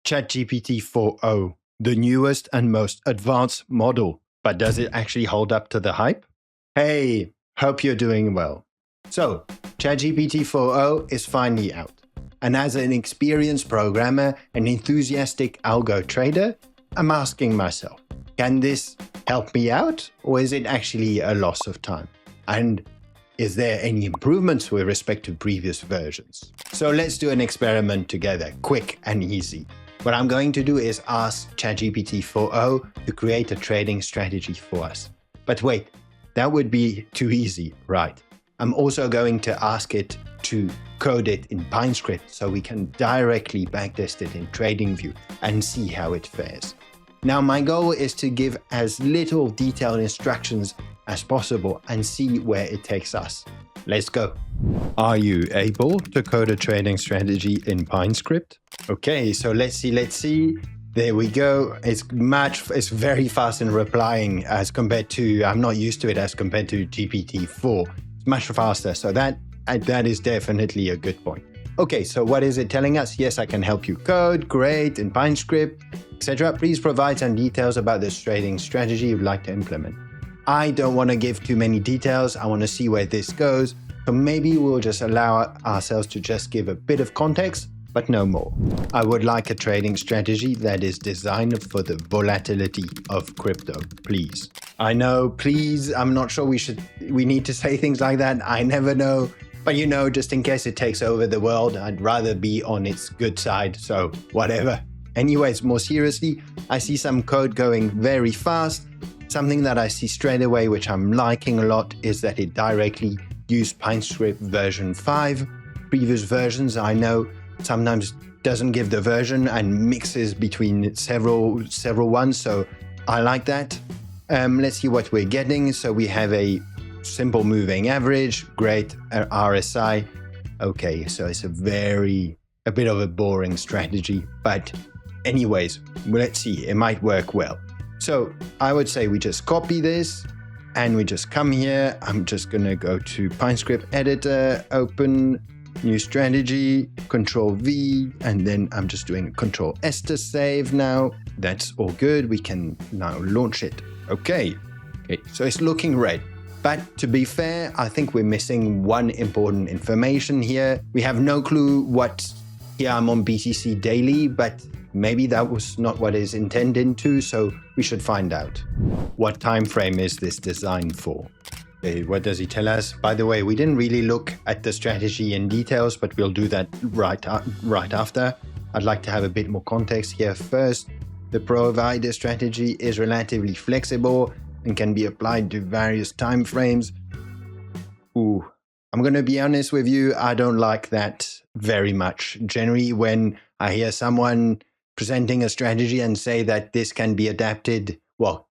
ChatGPT-4o, the newest and most advanced model. But does it actually hold up to the hype? Hey, hope you're doing well. So, ChatGPT-4o is finally out. And as an experienced programmer and enthusiastic algo trader, I'm asking myself, can this help me out, or is it actually a loss of time? And is there any improvements with respect to previous versions? So let's do an experiment together, quick and easy. What I'm going to do is ask ChatGPT-4o to create a trading strategy for us. But wait, that would be too easy, right? I'm also going to ask it to code it in PineScript so we can directly backtest it in TradingView and see how it fares. Now, my goal is to give as little detailed instructions as possible and see where it takes us. Let's go. Are you able to code a trading strategy in PineScript? Okay, so let's see. There we go. It's very fast in replying as compared to, I'm not used to it as compared to GPT-4. It's much faster. So that is definitely a good point. Okay, so what is it telling us? Yes, I can help you code. Great. In PineScript, etc. Please provide some details about this trading strategy you'd like to implement. I don't want to give too many details. I want to see where this goes. So maybe we'll just allow ourselves to just give a bit of context, but no more. I would like a trading strategy that is designed for the volatility of crypto, please. I know, please, I'm not sure we need to say things like that. I never know. But just in case it takes over the world, I'd rather be on its good side. So whatever. Anyways, more seriously, I see some code going very fast. Something that I see straight away, which I'm liking a lot, is that it directly used PineScript version 5. Previous versions, I know, sometimes doesn't give the version and mixes between several ones. So I like that. Let's see what we're getting. So we have a simple moving average, great RSI. Okay, so it's a bit of a boring strategy, but anyways, let's see, it might work well. So I would say we just copy this and we just come here. I'm just going to go to PineScript editor, open new strategy, Control V, and then I'm just doing Control S to save now. That's all good. We can now launch it. Okay, so it's looking red. But to be fair, I think we're missing one important information here. We have no clue what, here I'm on BTC daily, but maybe that was not what is intended to, so we should find out. What time frame is this designed for? Okay, what does he tell us? By the way, we didn't really look at the strategy in details, but we'll do that right after. I'd like to have a bit more context here first. The provided strategy is relatively flexible and can be applied to various time frames. Ooh, I'm going to be honest with you, I don't like that very much. Generally, when I hear someone presenting a strategy and say that this can be adapted,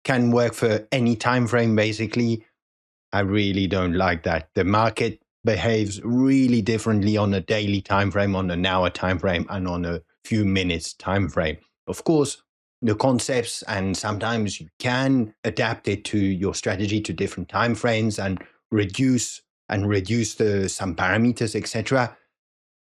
can work for any time frame, basically, I really don't like that. The market behaves really differently on a daily time frame, on an hour time frame, and on a few minutes time frame. Of course, the concepts, and sometimes you can adapt it to your strategy to different time frames and reduce some parameters, etc.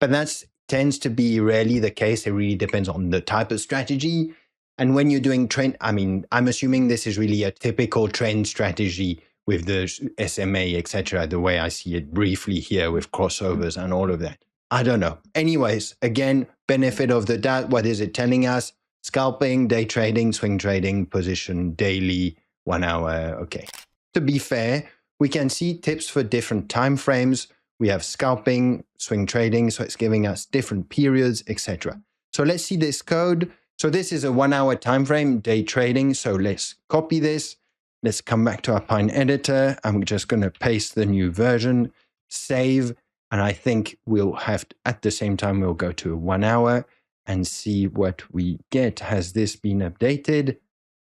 But that tends to be rarely the case. It really depends on the type of strategy. And when you're doing trend, I'm assuming this is really a typical trend strategy with the SMA, etc., the way I see it briefly here with crossovers and all of that. I don't know. Anyways, again, benefit of the doubt. What is it telling us? Scalping, day trading, swing trading, position, daily, 1 hour. Okay. To be fair, we can see tips for different time frames. We have scalping, swing trading, so it's giving us different periods, etc. So let's see this code. So this is a 1 hour time frame, day trading. So let's copy this. Let's come back to our Pine editor. I'm just going to paste the new version, save, and I think we'll have, at the same time, we'll go to 1 hour and see what we get. Has this been updated?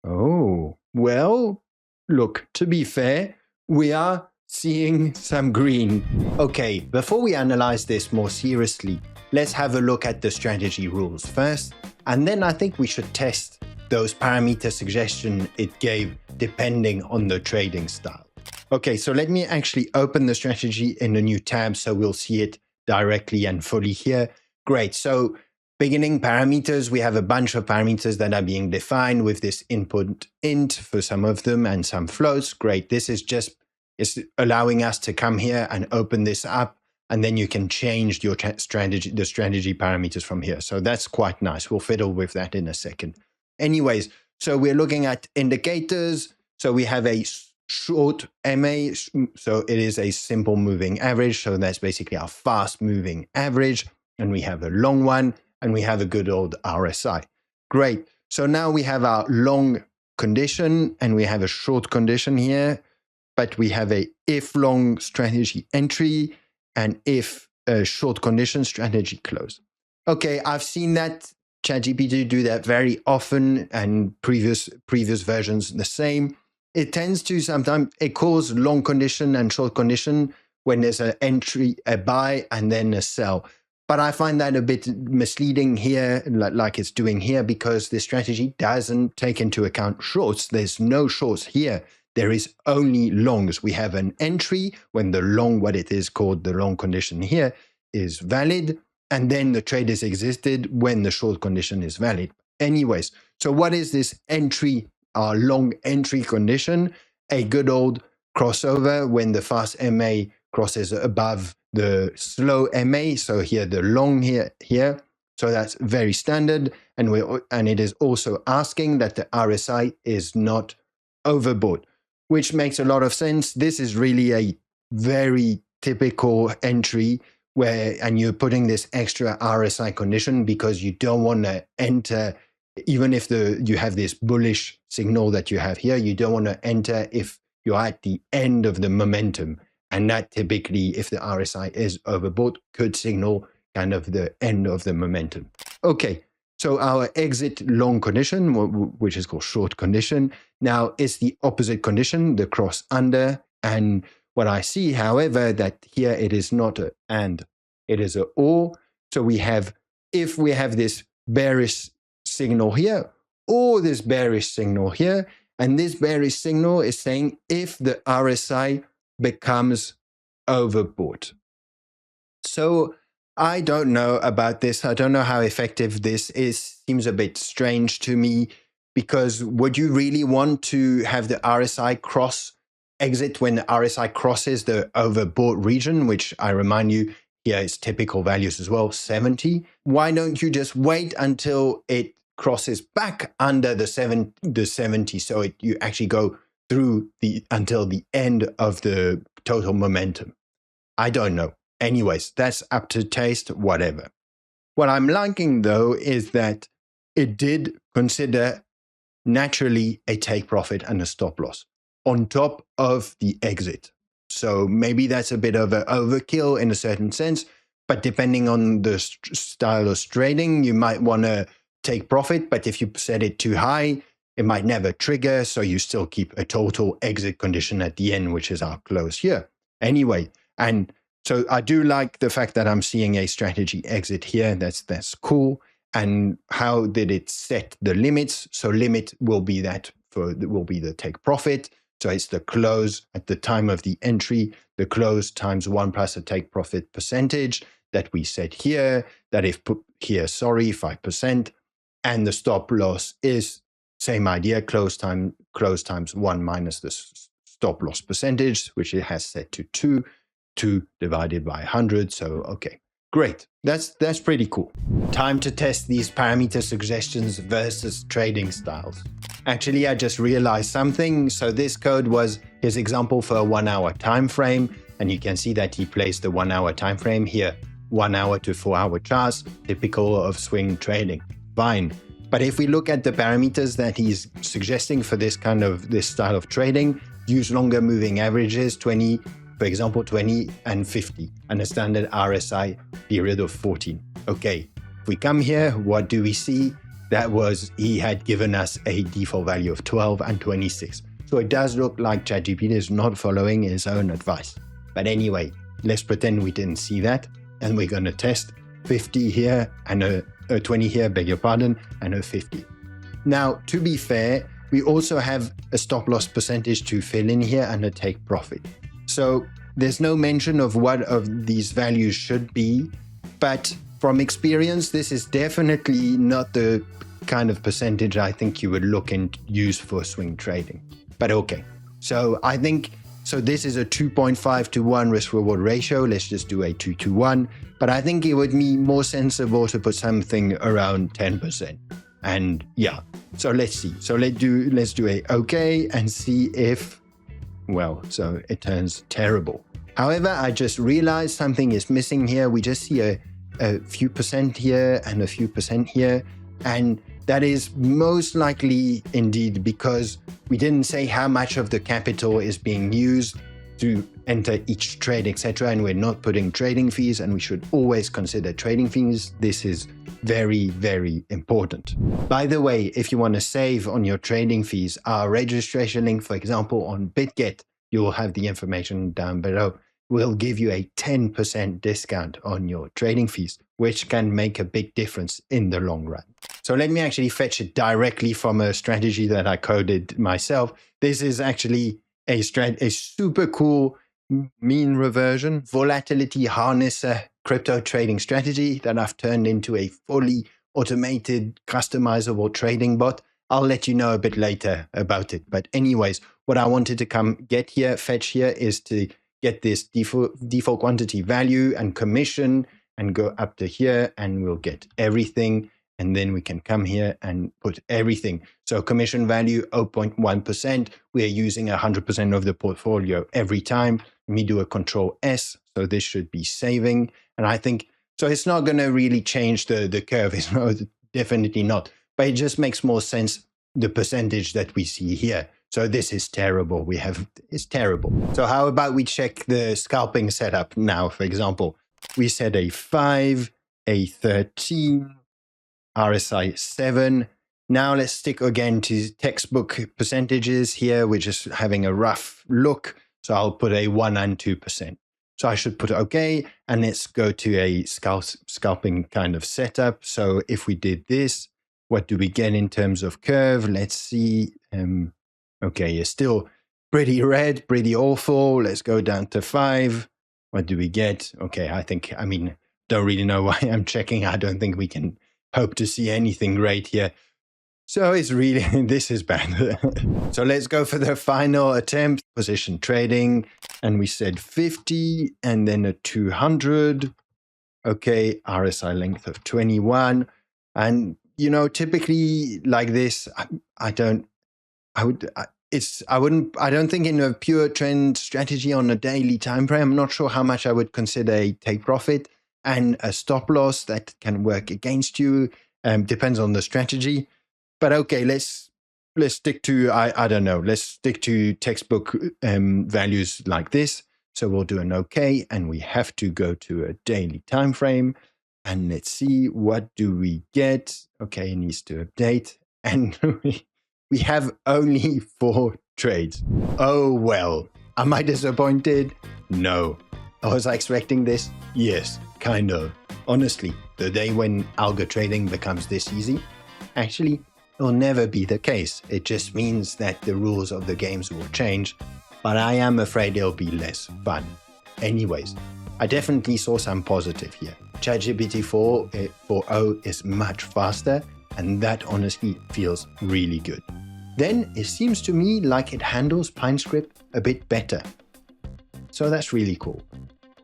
Oh, well, look, to be fair, we are seeing some green. Okay, before we analyze this more seriously, let's have a look at the strategy rules first, and then I think we should test those parameter suggestions it gave depending on the trading style. Okay, so let me actually open the strategy in a new tab so we'll see it directly and fully here. Great, so Beginning parameters, we have a bunch of parameters that are being defined with this input int for some of them and some floats. Great. This is just allowing us to come here and open this up, and then you can change your strategy, the strategy parameters from here. So that's quite nice. We'll fiddle with that in a second. Anyways, so we're looking at indicators. So we have a short MA. So it is a simple moving average. So that's basically our fast moving average. And we have a long one, and we have a good old RSI. Great. So now we have our long condition and we have a short condition here, but we have a if long strategy entry and if short condition strategy close. Okay, I've seen that ChatGPT do that very often, and previous versions the same. It tends to sometimes, it calls long condition and short condition when there's an entry, a buy, and then a sell. But I find that a bit misleading here, like it's doing here, because the strategy doesn't take into account shorts. There's no shorts here. There is only longs. We have an entry when the long, what it is called the long condition here, is valid. And then the trade is existed when the short condition is valid. Anyways, so what is this entry, our long entry condition? A good old crossover when the fast MA crosses above the slow MA. So here the long here. So that's very standard. And it is also asking that the RSI is not overbought, which makes a lot of sense. This is really a very typical entry and you're putting this extra RSI condition because you don't want to enter, even if you have this bullish signal that you have here, you don't want to enter if you're at the end of the momentum. And that typically, if the RSI is overbought, could signal kind of the end of the momentum. Okay, so our exit long condition, which is called short condition, now is the opposite condition, the cross under. And what I see, however, that here it is not an and, it is an or. So we have, if we have this bearish signal here, or this bearish signal here, and this bearish signal is saying if the RSI becomes overbought. So I don't know about this. I don't know how effective this is. Seems a bit strange to me, because would you really want to have the RSI exit when the RSI crosses the overbought region, which I remind you here is typical values as well, 70. Why don't you just wait until it crosses back under the 70, so you actually go through until the end of the total momentum? I don't know. Anyways, that's up to taste, whatever. What I'm liking though is that it did consider naturally a take profit and a stop loss on top of the exit. So maybe that's a bit of an overkill in a certain sense, but depending on the style of trading, you might want to take profit, but if you set it too high, it might never trigger, so you still keep a total exit condition at the end, which is our close here. Anyway, and so I do like the fact that I'm seeing a strategy exit here. That's cool. And how did it set the limits? So limit will be the take profit. So it's the close at the time of the entry, the close times 1 plus a take profit percentage that we set here, that if put here, 5%. And the stop loss is same idea, close times 1 minus the stop loss percentage, which it has set to 2 divided by 100. So, okay, great. That's pretty cool. Time to test these parameter suggestions versus trading styles. Actually, I just realized something. So this code was his example for a 1 hour time frame. And you can see that he placed the 1 hour time frame here, 1 hour to 4 hour charts, typical of swing trading. Fine. But if we look at the parameters that he's suggesting for this style of trading, use longer moving averages, 20, for example, 20 and 50, and a standard RSI period of 14. Okay, if we come here, what do we see? That was, he had given us a default value of 12 and 26. So it does look like ChatGPT is not following his own advice. But anyway, let's pretend we didn't see that. And we're going to test 50 here and a 20 here, beg your pardon, and a 50. Now, to be fair, we also have a stop loss percentage to fill in here and a take profit. So there's no mention of what of these values should be, but from experience, this is definitely not the kind of percentage I think you would look and use for swing trading. But okay, so I think, so this is a 2.5 to 1 risk reward ratio. Let's just do a 2 to 1. But I think it would be more sensible to put something around 10%. And yeah, so let's see. So let's do a okay and see if, well, so it turns terrible. However, I just realized something is missing here. We just see a few percent here and a few percent here. And that is most likely indeed because we didn't say how much of the capital is being used to enter each trade, etc. And we're not putting trading fees, and we should always consider trading fees. This is very, very important. By the way, if you want to save on your trading fees, our registration link, for example, on BitGet, you will have the information down below, will give you a 10% discount on your trading fees, which can make a big difference in the long run. So let me actually fetch it directly from a strategy that I coded myself. This is actually a super cool mean reversion volatility harnesser crypto trading strategy that I've turned into a fully automated customizable trading bot. I'll let you know a bit later about it. But anyways, what I wanted to fetch here is to get this default quantity value and commission and go up to here, and we'll get everything. And then we can come here and put everything. So commission value 0.1%. We are using 100% of the portfolio every time. Let me do a Control S. So this should be saving. And I think, so it's not going to really change the curve. It's not, definitely not. But it just makes more sense, the percentage that we see here. So this is terrible. It's terrible. So how about we check the scalping setup now, for example. We set a 5, a 13, RSI 7. Now let's stick again to textbook percentages here. We're just having a rough look. So I'll put a 1 and 2%. So I should put okay. And let's go to a scalping kind of setup. So if we did this, what do we get in terms of curve? Let's see. Okay, it's still pretty red, pretty awful. Let's go down to 5. What do we get? Okay, don't really know why I'm checking. I don't think we can hope to see anything great here. So it's really, this is bad. So let's go for the final attempt, position trading. And we said 50 and then a 200. Okay, RSI length of 21. And, typically like this, I don't think in a pure trend strategy on a daily time frame, I'm not sure how much I would consider a take profit and a stop loss that can work against you. Depends on the strategy. But okay, let's stick to, I don't know, let's stick to textbook values like this. So we'll do an okay, and we have to go to a daily time frame. And let's see, what do we get? Okay, it needs to update. And we have only 4 trades. Oh, well, am I disappointed? No. Was I expecting this? Yes, kind of. Honestly, the day when algo trading becomes this easy, actually, it'll never be the case. It just means that the rules of the games will change, but I am afraid it'll be less fun. Anyways, I definitely saw some positive here. ChatGPT-4o is much faster, and that honestly feels really good. Then it seems to me like it handles PineScript a bit better. So that's really cool.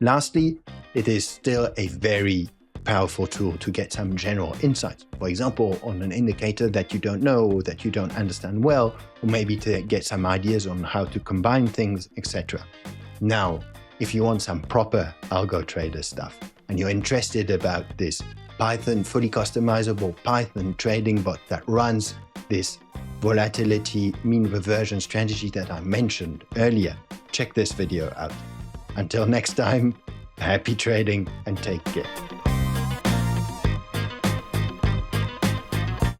Lastly, it is still a very powerful tool to get some general insights. For example, on an indicator that you don't know or that you don't understand well, or maybe to get some ideas on how to combine things, etc. Now, if you want some proper algo trader stuff and you're interested about this Python, fully customizable Python trading bot that runs this volatility mean reversion strategy that I mentioned earlier, check this video out. Until next time, happy trading and take care.